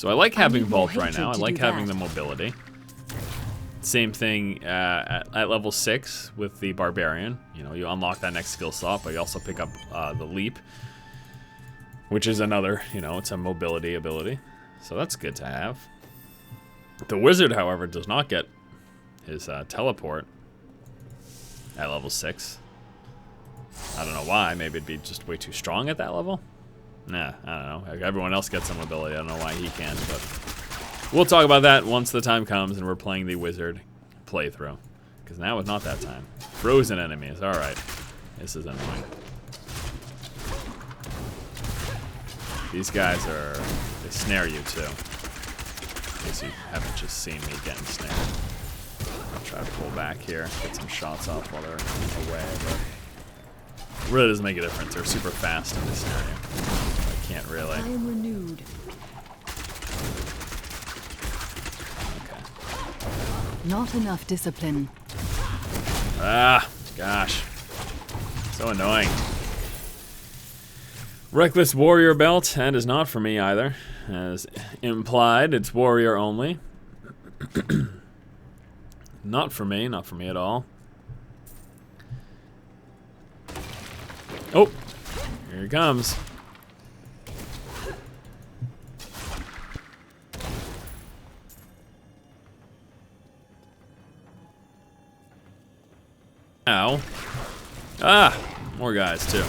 So I like having more Vault right now. I hatred to like do having that. the mobility. Same thing at level 6 with the Barbarian. You know, you unlock that next skill slot, but you also pick up the Leap, which is another, you know, it's a mobility ability. So that's good to have. The Wizard, however, does not get his teleport at level 6. I don't know why. Maybe it'd be just way too strong at that level. Nah, I don't know. Everyone else gets some ability. I don't know why he can't, but we'll talk about that once the time comes and we're playing the Wizard playthrough. Because now is not that time. Frozen enemies. Alright. This is annoying. These guys are... they snare you too. In case you haven't just seen me getting snared. I'll try to pull back here. Get some shots off while they're away, but... it really doesn't make a difference. They're super fast in this area. I can't really. I am renewed. Okay. Not enough discipline. Ah, gosh. So annoying. Reckless Warrior belt. That is not for me either. As implied, it's Warrior only. Not for me. Not for me at all. Oh, here he comes. Ow. Ah, more guys too.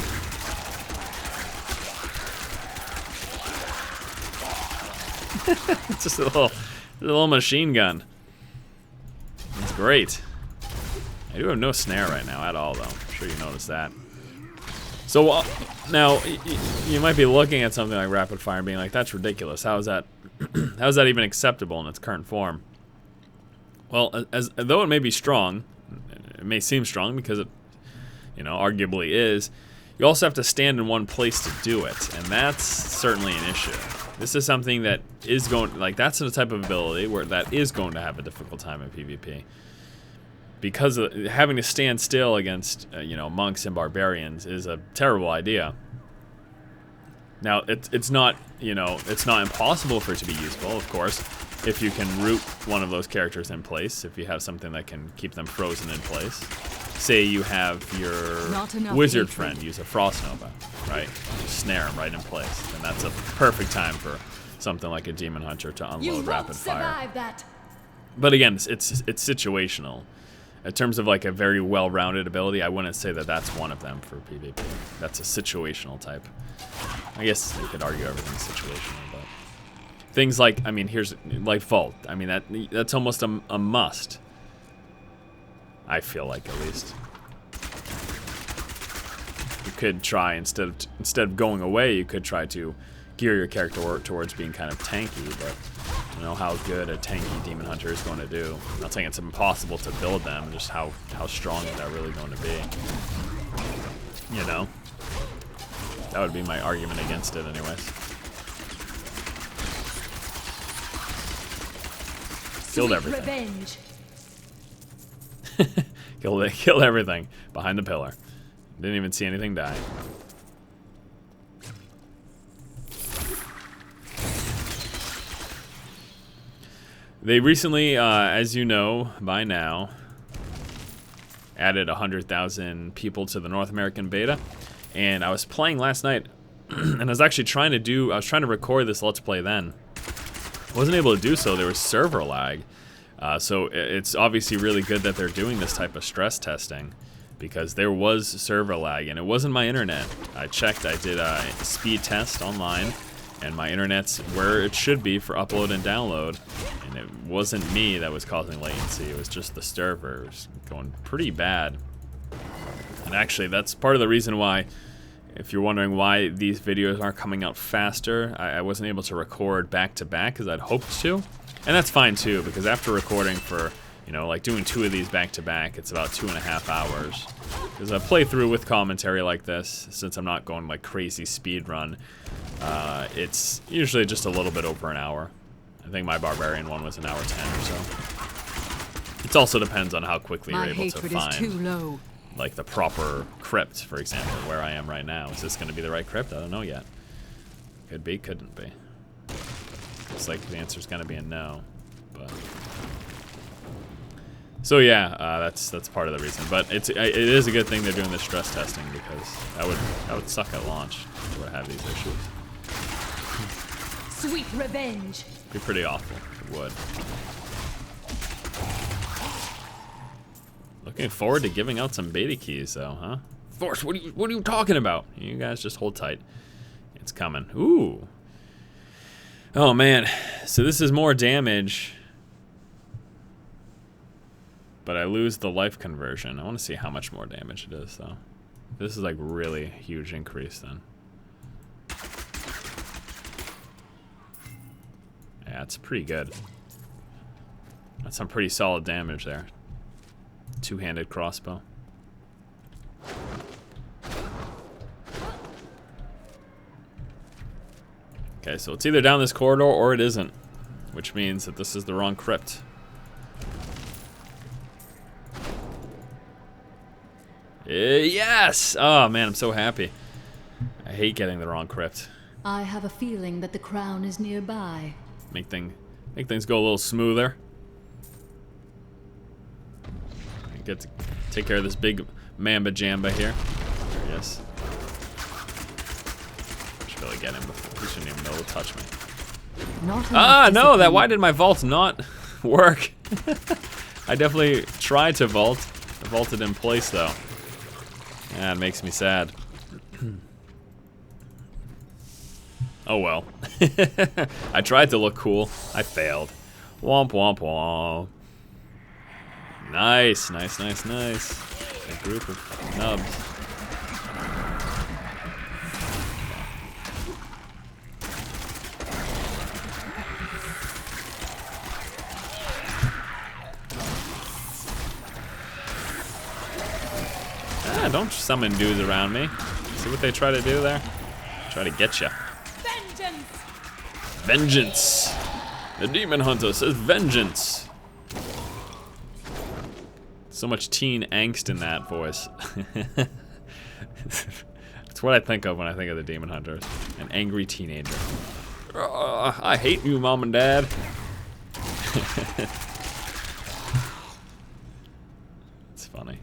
It's just a little machine gun. It's great. I do have no snare right now at all, though. I'm sure you noticed that. So now you might be looking at something like rapid fire and being like, "That's ridiculous. How is that? How is that even acceptable in its current form?" Well, though it may be strong, it may seem strong because it, you know, arguably is. You also have to stand in one place to do it, and that's certainly an issue. This is something that is going, like, that's the type of ability where that is going to have a difficult time in PvP. Because having to stand still against, you know, monks and barbarians is a terrible idea. Now, it's not, you know, it's not impossible for it to be useful, of course, if you can root one of those characters in place, if you have something that can keep them frozen in place. Say you have your wizard friend use a Frost Nova, right? You snare him right in place, and that's a perfect time for something like a Demon Hunter to unload rapid fire. That. But again, it's situational. In terms of like a very well-rounded ability, I wouldn't say that that's one of them for PvP. That's a situational type. I guess you could argue everything's situational, but things like, I mean, here's like Vault. I mean, that's almost a must. I feel like, at least. You could try, instead of going away, you could try to gear your character towards being kind of tanky, but I don't know how good a tanky Demon Hunter is going to do. I'm not saying it's impossible to build them, just how strong is that really going to be? You know? That would be my argument against it anyways. Killed everything. Revenge. Killed everything behind the pillar. Didn't even see anything die. They recently, as you know by now, added 100,000 people to the North American beta, and I was playing last night, and I was actually trying to record this Let's Play then. Wasn't able to do so. There was server lag. So it's obviously really good that they're doing this type of stress testing, because there was server lag, and it wasn't my internet. I checked, I did a speed test online, and my internet's where it should be for upload and download, and it wasn't me that was causing latency, it was just the server. It was going pretty bad. And actually, that's part of the reason why, if you're wondering why these videos aren't coming out faster, I wasn't able to record back-to-back as I'd hoped to. And that's fine too, because after recording for, you know, like doing 2 of these back-to-back, it's about 2.5 hours. Because a playthrough with commentary like this, since I'm not going like crazy speed run, it's usually just a little bit over an hour. I think my Barbarian one was 1 hour 10 or so. It also depends on how quickly you're able to find like the proper crypt, for example, where I am right now. Is this going to be the right crypt? I don't know yet. Could be, couldn't be. Looks like the answer's gonna be a no. But so yeah, that's part of the reason. But it is a good thing they're doing this stress testing, because that would suck at launch if we have these issues. Sweet revenge. Be pretty awful. It would. Looking forward to giving out some beta keys, though, huh? Force, what are you talking about? You guys just hold tight. It's coming. Ooh. Oh man. So this is more damage, but I lose the life conversion. I want to see how much more damage it is, though. This is like really huge increase then. Yeah, it's pretty good. That's some pretty solid damage there. Two-handed crossbow. Okay, so it's either down this corridor or it isn't, which means that this is the wrong crypt. Yes! Oh man, I'm so happy. I hate getting the wrong crypt. I have a feeling that the crown is nearby. Make things go a little smoother. I get to take care of this big mamba jamba here. There he is. I should really get him before he shouldn't even be able to touch me. No, why did my vault not work? I definitely tried to vault. I vaulted in place though. Yeah, it makes me sad. Oh well. I tried to look cool. I failed. Womp womp womp. Nice, nice, nice, nice. A group of nubs. Ah, don't summon dudes around me. See what they try to do there? Try to get you. Vengeance! Vengeance! The demon hunter says vengeance! So much teen angst in that voice. That's what I think of when I think of the demon hunters. An angry teenager. I hate you, mom and dad. It's funny.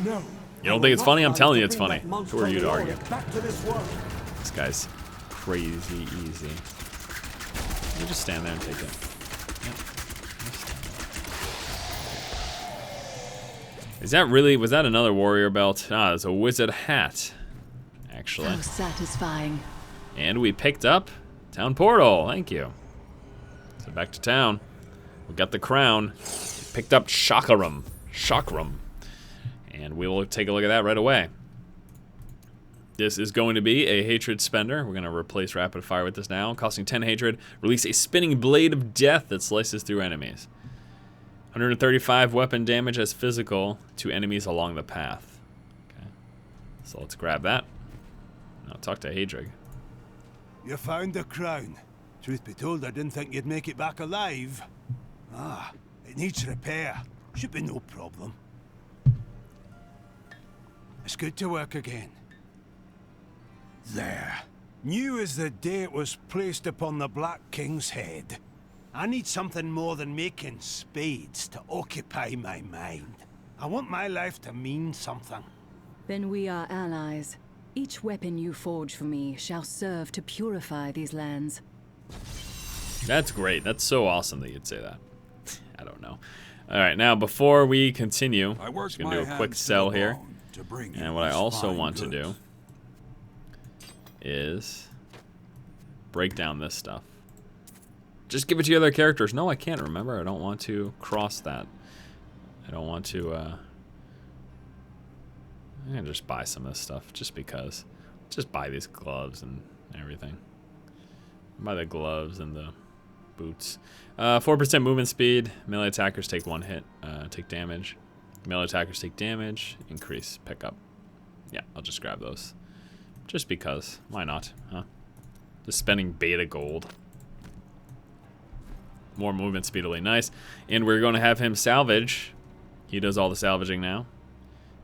No. You don't think it's funny? I'm telling you it's funny. Who are you to argue? Back to this world. This guy's crazy easy. You just stand there and take it. Yep. Is that really, was that another warrior belt? Ah, it's a wizard hat, actually. How satisfying. And we picked up town portal, thank you. So back to town. We got the crown. Picked up Chakram. And we will take a look at that right away. This is going to be a hatred spender. We're going to replace rapid fire with this now. Costing 10 hatred. Release a spinning blade of death that slices through enemies. 135 weapon damage as physical to enemies along the path. Okay. So let's grab that. Now talk to Hadrig. You found the crown. Truth be told, I didn't think you'd make it back alive. Ah, it needs repair. Should be no problem. It's good to work again. There. New as the day it was placed upon the Black King's head. I need something more than making spades to occupy my mind. I want my life to mean something. Then we are allies. Each weapon you forge for me shall serve to purify these lands. That's great. That's so awesome that you'd say that. I don't know. All right, now before we continue, I'm just going to do a quick sell here. And what I also want to do is break down this stuff. Just give it to the other characters. No, I can't, remember. I don't want to cross that. I don't want to, I'm gonna just buy some of this stuff just because. Just buy these gloves and everything. Buy the gloves and the boots. 4% movement speed. Melee attackers take 1 hit, take damage. Melee attackers take damage, increase pickup. Yeah, I'll just grab those. Just because. Why not, huh? Just spending beta gold. More movement speed will be nice. And we're going to have him salvage. He does all the salvaging now.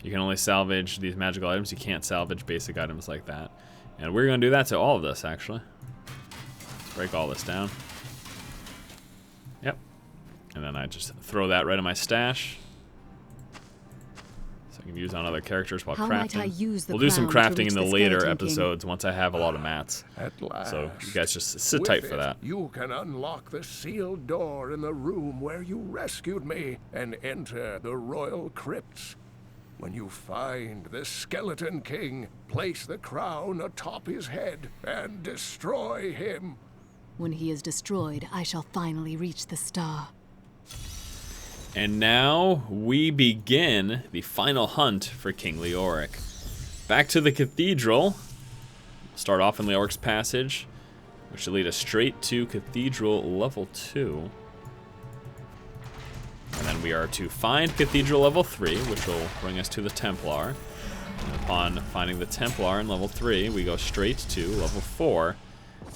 You can only salvage these magical items. You can't salvage basic items like that. And we're going to do that to all of this, actually. break all this down. Yep. And then I just throw that right in my stash. So I can use on other characters while How crafting. might I use the We'll do some crown to crafting in reach the the later Skeleton King? episodes once I have a lot of mats. At last. So you guys just sit With tight for it, that. You can unlock the sealed door in the room where you rescued me and enter the royal crypts. When you find the Skeleton King, place the crown atop his head and destroy him. When he is destroyed, I shall finally reach the star. And now we begin the final hunt for King Leoric. Back to the cathedral. Start off in Leoric's passage, which should lead us straight to Cathedral level 2. And then we are to find Cathedral level 3, which will bring us to the Templar. And upon finding the Templar in level 3, we go straight to level 4.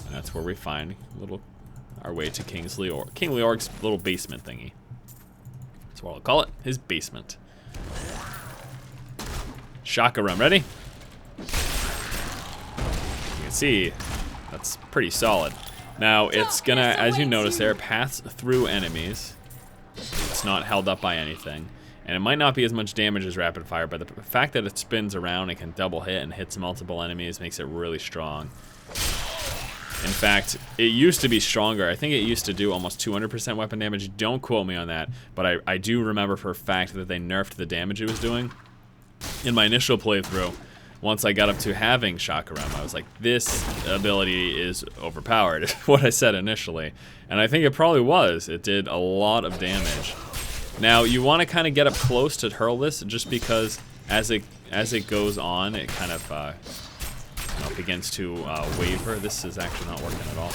And that's where we find our way to King Leoric's little basement thingy. That's what I'll call it, his basement. Shaka room, ready? You can see, that's pretty solid. Now, it's gonna, as you notice there, pass through enemies. It's not held up by anything. And it might not be as much damage as rapid fire, but the fact that it spins around and can double hit and hits multiple enemies makes it really strong. In fact, it used to be stronger. I think it used to do almost 200% weapon damage. Don't quote me on that, but I do remember for a fact that they nerfed the damage it was doing. In my initial playthrough, once I got up to having Chakram, I was like, this ability is overpowered, is what I said initially. And I think it probably was. It did a lot of damage. Now, you want to kind of get up close to hurl this, just because as it goes on, it kind of begins to waver. This is actually not working at all.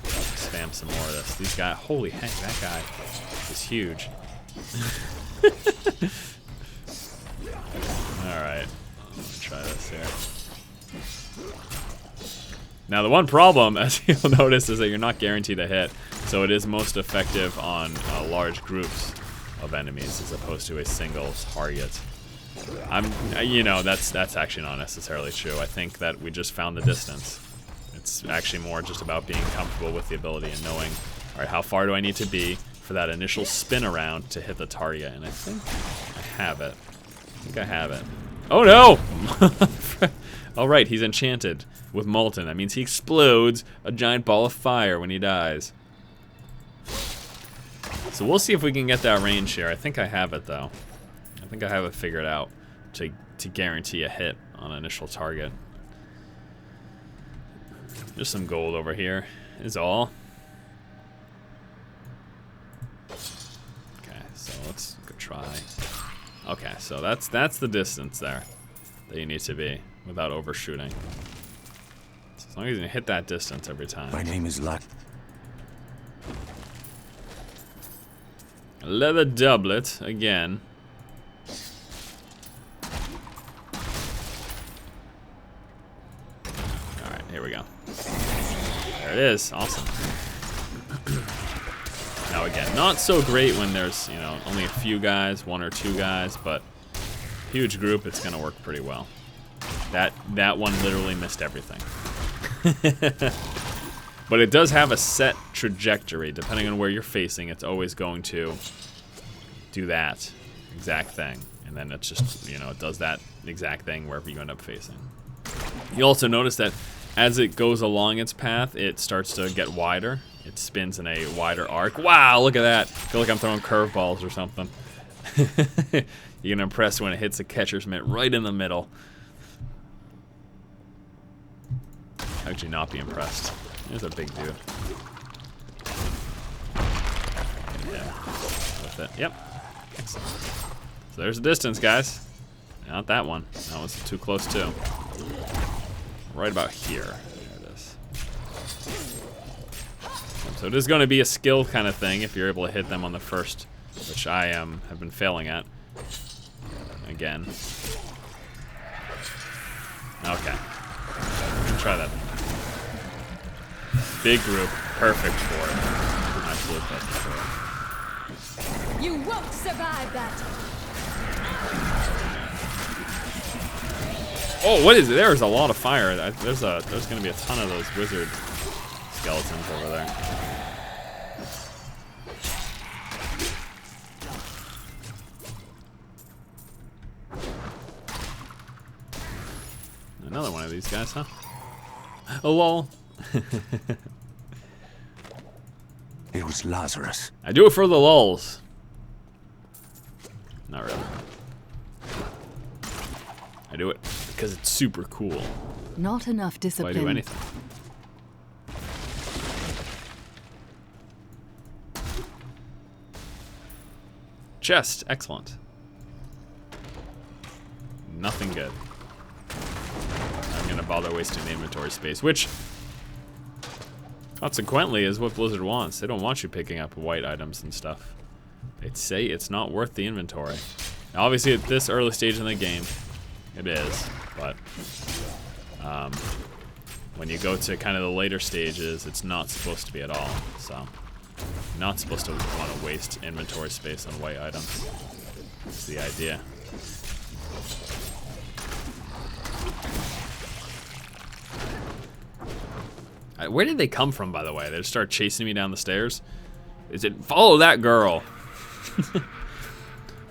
Spam some more of this. These guys, holy heck, that guy is huge. Alright, let's try this here. Now the one problem, as you'll notice, is that you're not guaranteed a hit, so it is most effective on large groups of enemies as opposed to a single target. That's actually not necessarily true. I think that we just found the distance. It's actually more just about being comfortable with the ability and knowing, all right, how far do I need to be for that initial spin around to hit the target? And I think I have it. Oh no! All right, he's enchanted with Molten. That means he explodes a giant ball of fire when he dies. So we'll see if we can get that range here. I think I have it though. I think I have it figured out to guarantee a hit on an initial target. Just some gold over here is all. Okay, so let's go try. Okay, so that's the distance there that you need to be without overshooting. So as long as you can hit that distance every time. My name is Luck. Leather doublet again. Alright, here we go. There it is. Awesome. Now again, not so great when there's, only a few guys, 1 or 2 guys, but huge group, it's gonna work pretty well. That one literally missed everything. But it does have a set trajectory. Depending on where you're facing, it's always going to do that exact thing. And then it's just, it does that exact thing wherever you end up facing. You also notice that as it goes along its path, it starts to get wider. It spins in a wider arc. Wow, look at that. I feel like I'm throwing curveballs or something. You can impress when it hits the catcher's mitt right in the middle. How could you not be impressed? There's a big dude. Yeah, with it. Yep. Excellent. So there's the distance, guys. Not that one. That one's too close too. Right about here. There it is. So it is going to be a skill kind of thing if you're able to hit them on the first, which I have been failing at. Again. Okay. Try that. Big group, perfect for it. Absolute perfect for it. You won't survive that. Oh, what is it? There's a lot of fire. There's going to be a ton of those wizard skeletons over there. Another one of these guys, huh? Oh, lol. It was Lazarus. I do it for the lulz. Not really. I do it because it's super cool. Not enough Why discipline. do anything? Chest, excellent. Nothing good. I'm gonna bother wasting the inventory space, which consequently is what Blizzard wants. They don't want you picking up white items and stuff. They'd say it's not worth the inventory. Now, obviously at this early stage in the game, it is, but when you go to kind of the later stages, it's not supposed to be at all. So, you're not supposed to want to waste inventory space on white items. That's the idea. Where did they come from, by the way? They just start chasing me down the stairs? Is it follow that girl?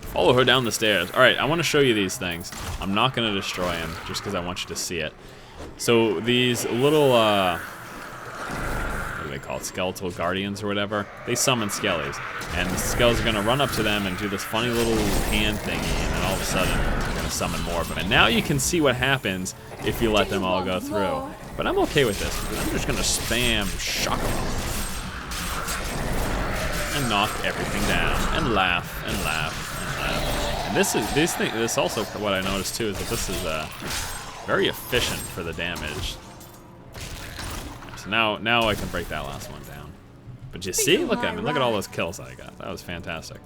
Follow her down the stairs. Alright, I want to show you these things. I'm not going to destroy them just because I want you to see it. So these little, what do they call it? Skeletal guardians or whatever. They summon skellies. And the skellies are going to run up to them and do this funny little hand thingy. And then all of a sudden, they're going to summon more of them. And now you can see what happens if you let them all go through. But I'm okay with this, because I'm just gonna spam shock and knock everything down, and laugh, and laugh, and laugh. And this also, what I noticed too, is that this is very efficient for the damage. So now I can break that last one down. But you see, look at all those kills that I got. That was fantastic.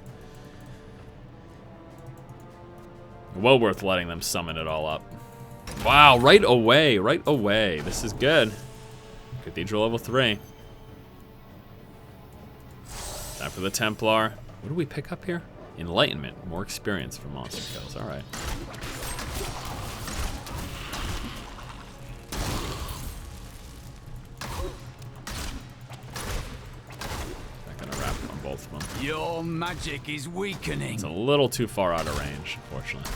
Well worth letting them summon it all up. Wow, right away. This is good. Cathedral level 3. Time for the Templar. What do we pick up here? Enlightenment. More experience for monster kills. Alright. Not gonna wrap on both of them. Your magic is weakening. It's a little too far out of range, unfortunately.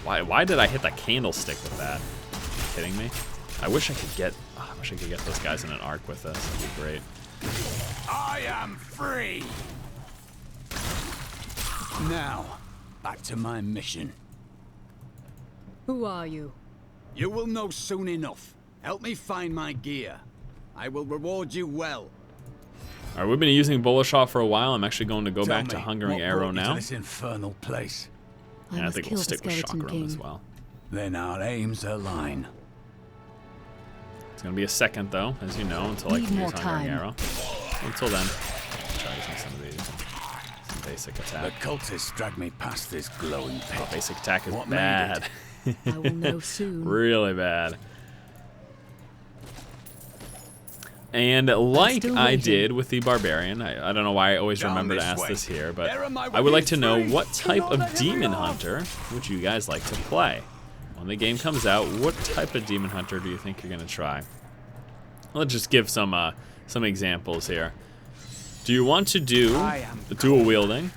Why did I hit the candlestick with that? Are you kidding me? I wish I could get those guys in an arc with us. That'd be great. I am free. Now, back to my mission. Who are you? You will know soon enough. Help me find my gear. I will reward you well. Alright, we've been using bullet shot for a while. I'm actually going to go Tell back to me, Hungering what Arrow brought you now. to this infernal place. And I think we'll stick with Skeleton Chakram King. as well. Then our aims align. It's going to be a second, though, as you know, until I Need can more use Hungering time. Arrow. Until then, try using some of these. Some basic The attack. cultists dragged me past this glowing pit. Basic attack is What made bad. I will know soon. Really bad. And like still I waiting. did with the Barbarian, I don't know why I always Down remember to this ask way. this here, but There am I I would like with to you know three. what Do type not of let him Demon be off. Hunter would you guys like to play? When the game comes out, what type of Demon Hunter do you think you're going to try? Let's just give some examples here. Do you want to do dual wielding,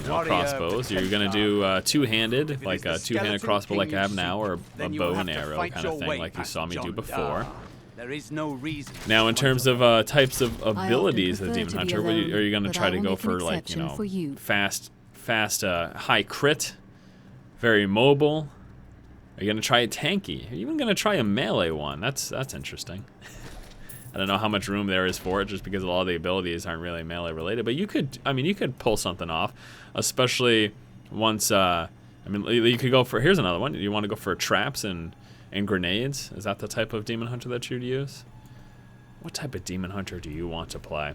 Warrior crossbows? You're going to do two-handed, If it like is the a two-handed skeleton crossbow like king I have you now, or a then you bow will and have to arrow fight kind your of thing way like you past saw me do John before. Dar. There is no reason. Now, in terms of types of abilities of the prefer Demon to be Hunter, alone, are you going to but try I to will go make an for, like, exception for you. fast, high crit, very mobile? Are you going to try a tanky? Are you even going to try a melee one? That's interesting. I don't know how much room there is for it, just because a lot of the abilities aren't really melee related. But you could, you could pull something off, especially once. You could go for. Here's another one. You want to go for traps and grenades? Is that the type of Demon Hunter that you'd use? What type of Demon Hunter do you want to play?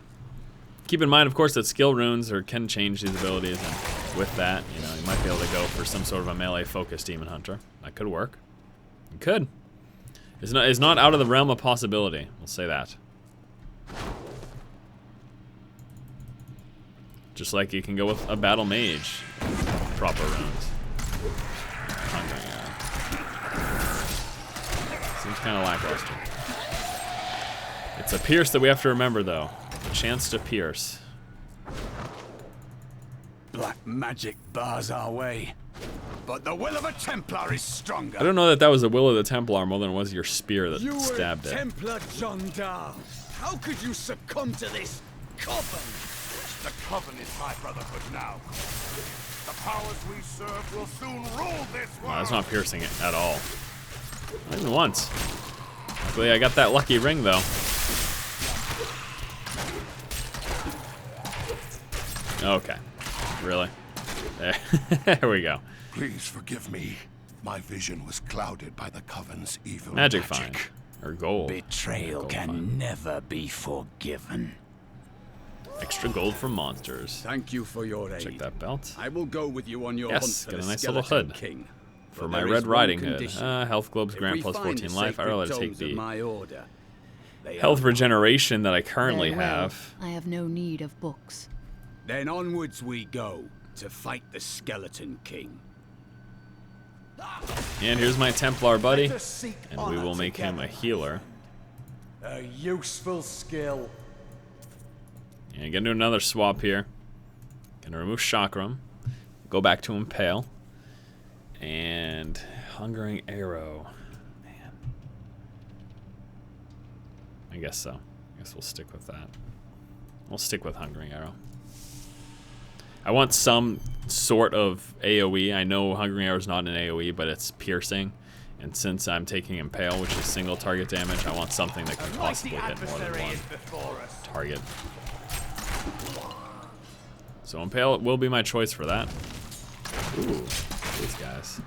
Keep in mind, of course, that skill runes can change these abilities, and with that, you might be able to go for some sort of a melee-focused Demon Hunter. That could work. It could. It's not out of the realm of possibility. We'll say that. Just like you can go with a battle mage, proper runes. Hungry, Seems kind of lackluster. It's a pierce that we have to remember, though. A chance to pierce. Black magic bars our way, but the will of a Templar is stronger. I don't know that that was the will of the Templar more than it was your spear that stabbed it. Templar John Dahl. How could you succumb to this coven? The coven is my brotherhood now. The powers we serve will soon rule this world. Wow, that's not piercing it at all. Not even once. Luckily, I got that lucky ring, though. Okay. Really? There we go. Please forgive me. My vision was clouded by the coven's evil Magic find. Or gold. Betrayal Gold can find. never be forgiven. Extra gold from monsters. Thank you for your aid. Check that belt. I will go with you on your Yes, hunt for get a the nice little Skeleton hood. King. For But my there is Red one Riding Hood. condition. Health globes If grant we plus find 14 the life. I'd sacred rather take tomes of the my order, they health are regeneration that I currently Very well. have. I have no need of books. Then onwards we go to fight the Skeleton King. And here's my Templar buddy. Let us seek And we honor will make him a together. healer. A useful skill. And gonna do another swap here. Gonna remove Chakram. Go back to Impale. And Hungering Arrow. Man. I guess so. I guess we'll stick with that. We'll stick with Hungering Arrow. I want some sort of AoE. I know Hungering Arrow is not an AoE, but it's piercing. And since I'm taking Impale, which is single target damage, I want something that can possibly hit more than one target. So Impale will be my choice for that. Ooh, these guys.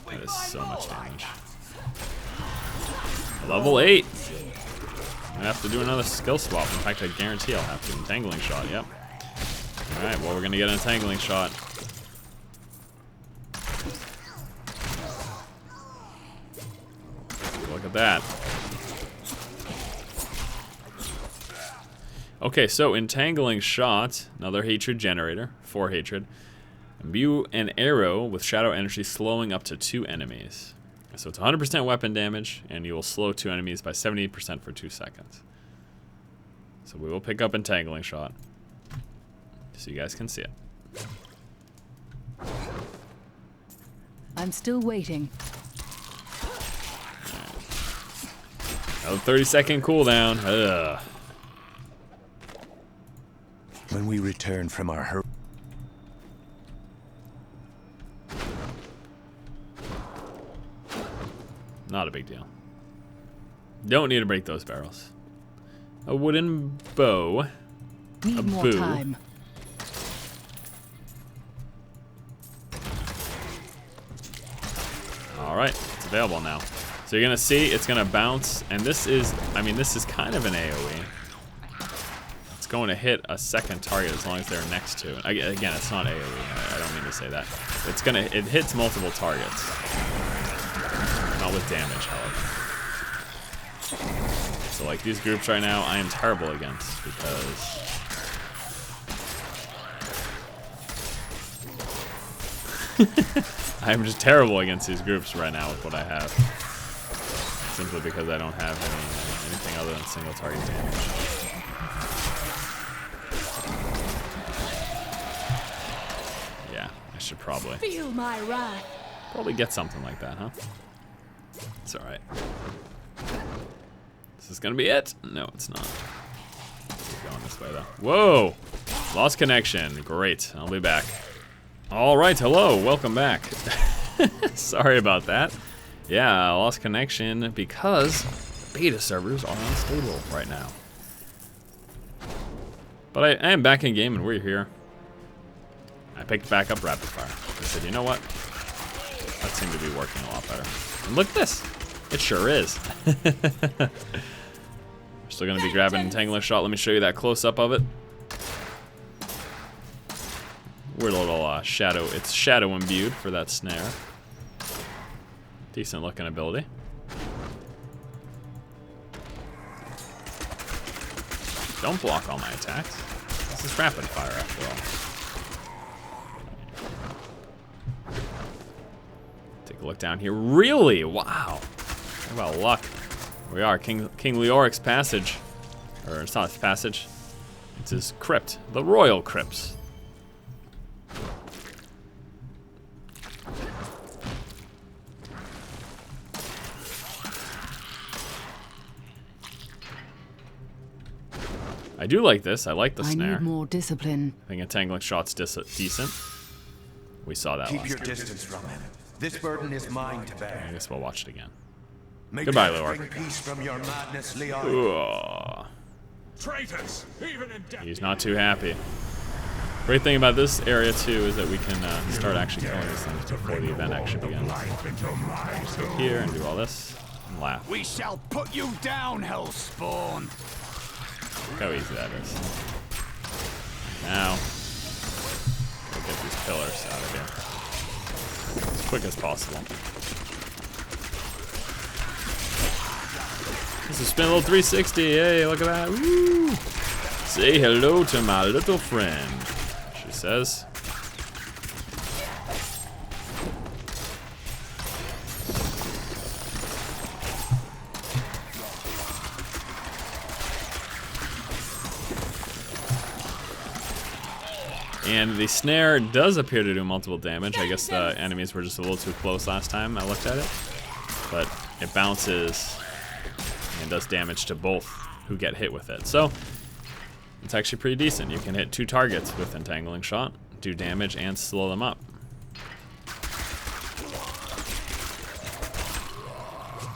That is so much damage. Level 8. I have to do another skill swap. In fact, I guarantee I'll have to. Entangling shot, yep. Alright, well, we're going to get an entangling shot. Look at that. Okay, so entangling shot, another hatred generator, 4 hatred. Imbue an arrow with shadow energy slowing up to 2 enemies. So it's 100% weapon damage, and you will slow 2 enemies by 78% for 2 seconds. So we will pick up entangling shot, so you guys can see it. I'm still waiting. Another 30-second cooldown. Ugh. When we return from our Not a big deal. Don't need to break those barrels. A wooden bow. Need more boo. time. Alright, it's available now. So you're gonna see it's gonna bounce, and this is, I mean, this is kind of an AoE. It's going to hit a second target as long as they're next to it. Again, it's not AoE, I don't mean to say that. It hits multiple targets. Not with damage, however. So like these groups right now, I am terrible against because I'm just terrible against these groups right now with what I have. Simply because I don't have anything other than single target damage. Yeah, I should probably Feel my wrath. get something like that, huh? It's alright. Is this gonna be it? No, it's not. Keep going this way though. Whoa! Lost connection. Great. I'll be back. Alright, hello, welcome back. Sorry about that. Yeah, lost connection because beta servers are unstable right now. But I am back in game and we're here. I picked back up rapid fire. I said, you know what? That seemed to be working a lot better. And look at this. It sure is. We're still going to be grabbing entangling shot. Let me show you that close-up of it. Weird little shadow. It's shadow imbued for that snare. Decent looking ability. Don't block all my attacks. This is rapid fire after all. Take a look down here. Really? Wow. Talk about luck. Here we are, King LEORIC'S passage. Or it's not his passage. It's his crypt. The royal crypts. I do like this. I like the snare. I need more discipline. I think entangling shot's decent. We saw that Keep last your time. distance from him. This burden is mine to bear. I guess we'll watch it again. May Goodbye, death LEORIC. bring peace from your madness, LEORIC. Ugh. Traitors, even in death. He's not too happy. Great thing about this area too is that we can start actually killing these things before the event actually begins. Go here and do all this and laugh. We shall put you down, hellspawn. Look how easy that is. Now, we'll get these pillars out of here as quick as possible. This is spin a little 360. Hey, look at that. Woo! Say hello to my little friend, she says. And the snare does appear to do multiple damage. I guess the enemies were just a little too close last time I looked at it. But it bounces and does damage to both who get hit with it. So it's actually pretty decent. You can hit 2 targets with Entangling Shot, do damage, and slow them up.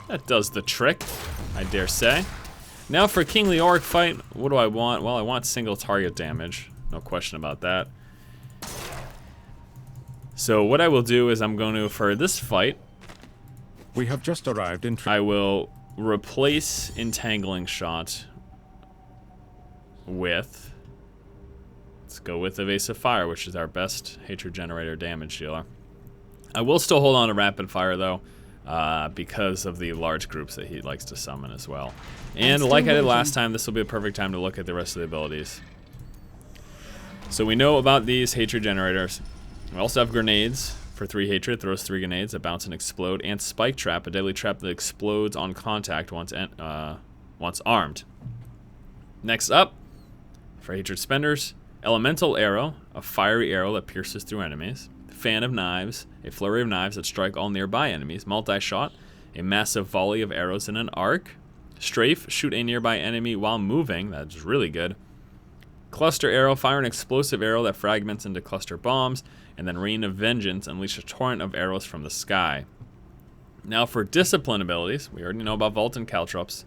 That does the trick, I dare say. Now for King LEORIC fight, what do I want? Well, I want single target damage. No question about that. So what I will do is I'm going to, for this fight, We have just arrived in... I will replace Entangling Shot with... Let's go with Evasive Fire, which is our best Hatred Generator damage dealer. I will still hold on to Rapid Fire, though, because of the large groups that he likes to summon as well. And like I did last time, this will be a perfect time to look at the rest of the abilities. So we know about these Hatred Generators. We also have Grenades for 3 Hatred, throws 3 grenades that bounce and explode, and Spike Trap, a deadly trap that explodes on contact once armed. Next up, for Hatred Spenders, Elemental Arrow, a fiery arrow that pierces through enemies. Fan of Knives, a flurry of knives that strike all nearby enemies. Multi-Shot, a massive volley of arrows in an arc. Strafe, shoot a nearby enemy while moving, that's really good. Cluster Arrow, fire an explosive arrow that fragments into cluster bombs. And then Rain of Vengeance, unleash a torrent of arrows from the sky. Now for Discipline abilities, we already know about Vault and Caltrops.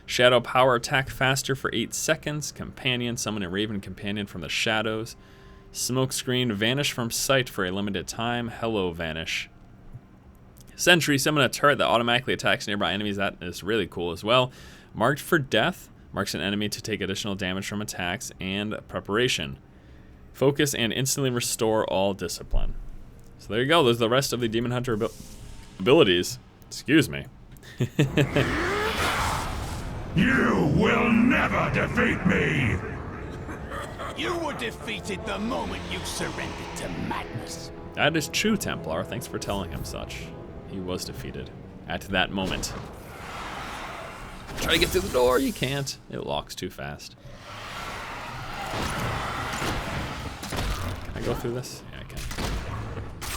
Shadow Power, attack faster for 8 seconds. Companion, summon a Raven Companion from the shadows. Smokescreen, vanish from sight for a limited time. Hello, vanish. Sentry, summon a turret that automatically attacks nearby enemies. That is really cool as well. Marked for Death, marks an enemy to take additional damage from attacks. And Preparation. Focus and instantly restore all discipline. So there you go. Those are the rest of the Demon Hunter abilities. Excuse me. You will never defeat me! You were defeated the moment you surrendered to madness. That is true, Templar. Thanks for telling him such. He was defeated at that moment. Try to get through the door. You can't. It locks too fast. Can I go through this? Yeah, I can.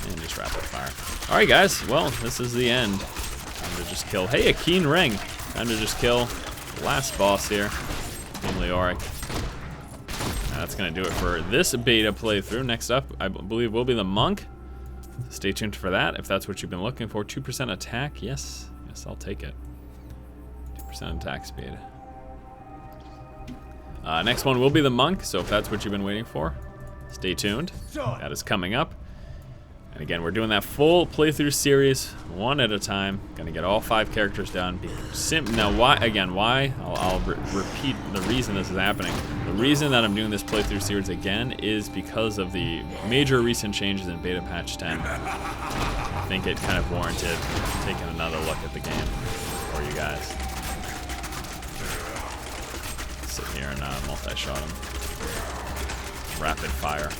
And just rapid fire. Alright, guys. Well, this is the end. Time to just kill. Hey, a Keen Ring. Time to just kill the last boss here. King LEORIC. That's going to do it for this beta playthrough. Next up, I believe, will be the Monk. Stay tuned for that if that's what you've been looking for. 2% attack. Yes. Yes, I'll take it. 2% attack speed. Next one will be the Monk, so if that's what you've been waiting for, stay tuned. That is coming up. And again, we're doing that full playthrough series, one at a time. Gonna get all 5 characters done. Now, why? Again, why? I'll repeat the reason this is happening. The reason that I'm doing this playthrough series again is because of the major recent changes in Beta Patch 10. I think it kind of warranted taking another look at the game for you guys. Sit here and multi-shot him. Rapid fire.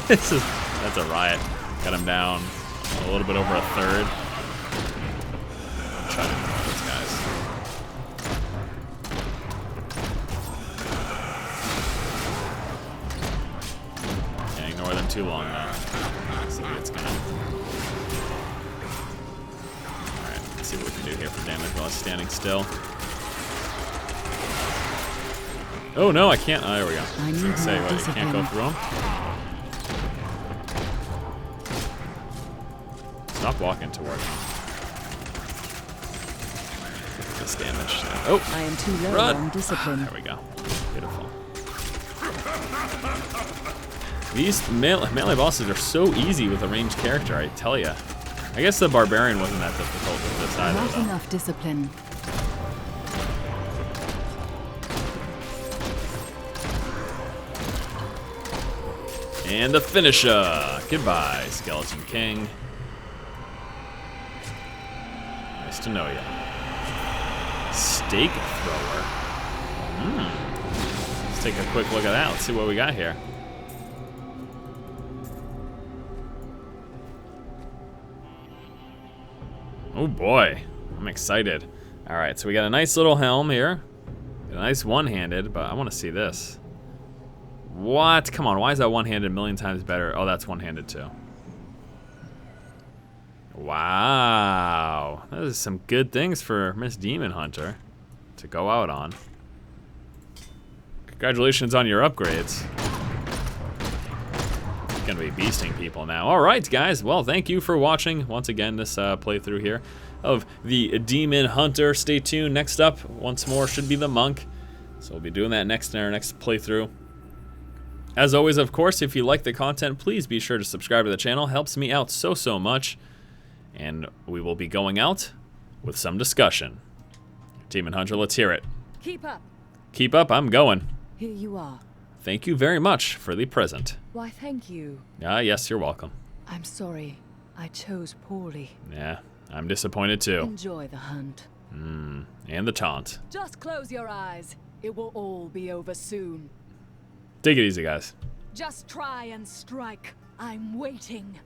That's a riot. Got him down a little bit over a third. Try to ignore those guys. Can't ignore them too long though. See what it's gonna. Alright, let's see what we can do here for damage while it's standing still. Oh no, I can't. Oh, there we go. I was gonna say, what, you can't go through them? Stop walking toward him. This damage. Oh! I am too low Run! on discipline. There we go. Beautiful. These melee bosses are so easy with a ranged character, I tell ya. I guess the barbarian wasn't that difficult with this either, Not though. enough discipline. And the finisher. Goodbye, Skeleton King. Nice to know you. Stake thrower. Let's take a quick look at that. Let's see what we got here. Oh boy, I'm excited. All right, so we got a nice little helm here. A nice one-handed, but I want to see this. What? Come on, why is that one-handed a million times better? Oh, that's one-handed too. Wow. That is some good things for Miss Demon Hunter to go out on. Congratulations on your upgrades. Gonna be beasting people now. All right, guys. Well, thank you for watching once again this playthrough here of the Demon Hunter. Stay tuned. Next up, once more, should be the Monk. So we'll be doing that next in our next playthrough. As always, of course, if you like the content, please be sure to subscribe to the channel. Helps me out so much. And we will be going out with some discussion. Demon Hunter, let's hear it. Keep up. Keep up. I'm going. Here you are. Thank you very much for the present. Why, thank you. Ah, yes, you're welcome. I'm sorry. I chose poorly. Yeah, I'm disappointed too. Enjoy the hunt. And the taunt. Just close your eyes. It will all be over soon. Take it easy, guys. Just try and strike. I'm waiting.